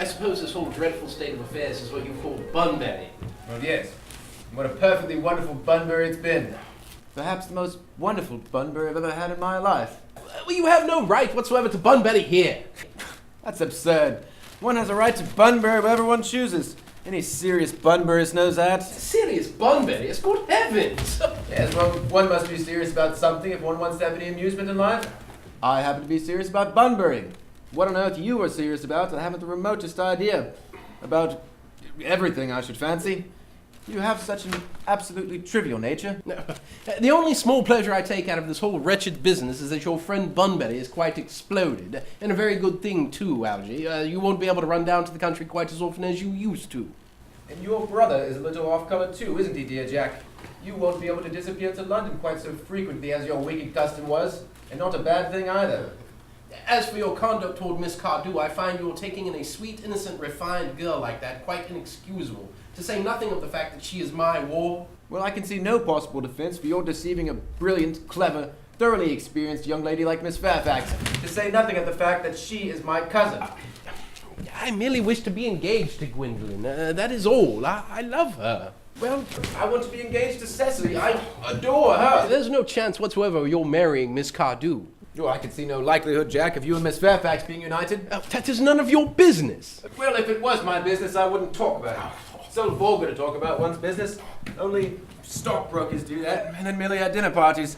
I suppose this whole dreadful state of affairs is what you call Bunbury. Well, yes. What a perfectly wonderful Bunbury it's been. Perhaps the most wonderful Bunbury I've ever had in my life. Well, you have no right whatsoever to Bunbury here. That's absurd. One has a right to Bunbury wherever one chooses. Any serious Bunburyist knows that. Serious Bunburyist? Good heavens! Yes, well, one must be serious about something if one wants to have any amusement in life. I happen to be serious about Bunburying. What on earth you are serious about, I haven't the remotest idea. About everything, I should fancy. You have such an absolutely trivial nature. No. The only small pleasure I take out of this whole wretched business is that your friend Bunbury is quite exploded. And a very good thing, too, Algie. You won't be able to run down to the country quite as often as you used to. And your brother is a little off-colour too, isn't he, dear Jack? You won't be able to disappear to London quite so frequently as your wicked custom was. And not a bad thing either. As for your conduct toward Miss Cardew, I find your taking in a sweet, innocent, refined girl like that quite inexcusable. To say nothing of the fact that she is my ward. Well, I can see no possible defense for your deceiving a brilliant, clever, thoroughly experienced young lady like Miss Fairfax. To say nothing of the fact that she is my cousin. I merely wish to be engaged to Gwendolen. That is all. I love her. Well, I want to be engaged to Cecily. I adore her. There's no chance whatsoever of your marrying Miss Cardew. Oh, I can see no likelihood, Jack, of you and Miss Fairfax being united. That is none of your business. Well, if it was my business, I wouldn't talk about it. So vulgar to talk about one's business. Only stockbrokers do that, and then merely at dinner parties.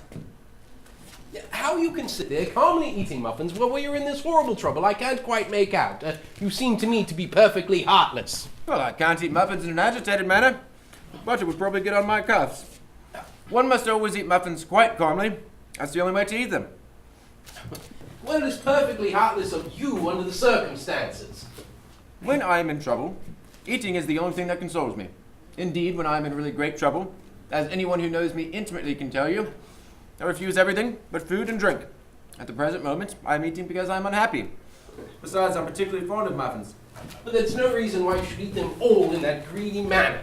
How you can sit there calmly eating muffins while you're in this horrible trouble, I can't quite make out. You seem to me to be perfectly heartless. Well, I can't eat muffins in an agitated manner. The butter would probably get on my cuffs. One must always eat muffins quite calmly. That's the only way to eat them. Well, it's perfectly heartless of you under the circumstances. When I am in trouble, eating is the only thing that consoles me. Indeed, when I am in really great trouble, as anyone who knows me intimately can tell you, I refuse everything but food and drink. At the present moment, I am eating because I am unhappy. Besides, I'm particularly fond of muffins. But there's no reason why you should eat them all in that greedy manner.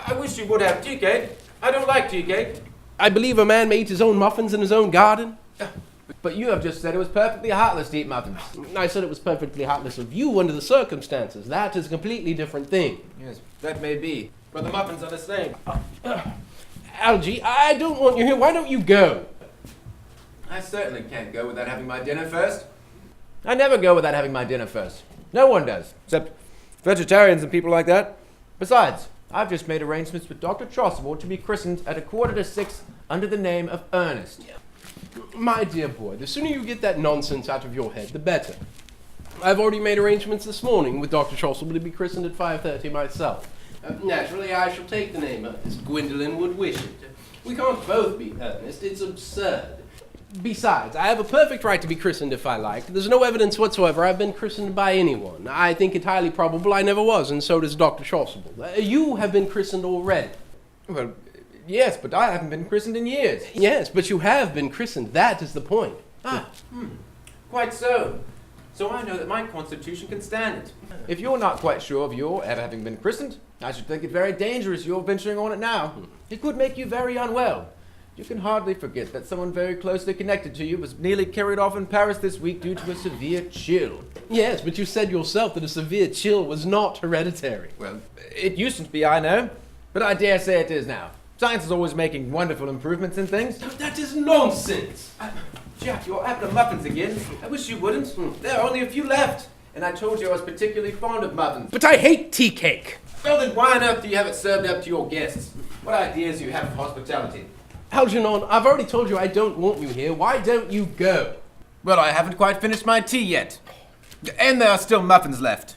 I wish you would have tea cake. I don't like tea cake. I believe a man may eat his own muffins in his own garden. But you have just said it was perfectly heartless to eat muffins. I said it was perfectly heartless of you under the circumstances. That is a completely different thing. Yes, that may be. But the muffins are the same. Algie, I don't want you here. Why don't you go? I certainly can't go without having my dinner first. I never go without having my dinner first. No one does, except vegetarians and people like that. Besides, I've just made arrangements with Dr. Crossman to be christened at 5:45 under the name of Earnest. My dear boy, the sooner you get that nonsense out of your head, the better. I've already made arrangements this morning with Dr. Crossman to be christened at 5:30 myself. Naturally, I shall take the name Ernest. Gwendolen would wish it. We can't both be Ernest. It's absurd. Besides, I have a perfect right to be christened if I like. There's no evidence whatsoever I've been christened by anyone. I think it highly probable I never was, and so does Dr. Chasuble. You have been christened already. Well, yes, but I haven't been christened in years. Yes, but you have been christened. That is the point. Quite so. So I know that my constitution can stand it. If you're not quite sure of your ever having been christened, I should think it very dangerous you're venturing on it now. It could make you very unwell. You can hardly forget that someone very closely connected to you was nearly carried off in Paris this week due to a severe chill. Yes, but you said yourself that a severe chill was not hereditary. Well, it used to be, I know, but I dare say it is now. Science is always making wonderful improvements in things. That is nonsense! Jack, you're after muffins again. I wish you wouldn't. There are only a few left. And I told you I was particularly fond of muffins. But I hate tea cake! Well, then why on earth do you have it served up to your guests? What ideas do you have of hospitality? Algernon, I've already told you I don't want you here. Why don't you go? Well, I haven't quite finished my tea yet. And there are still muffins left.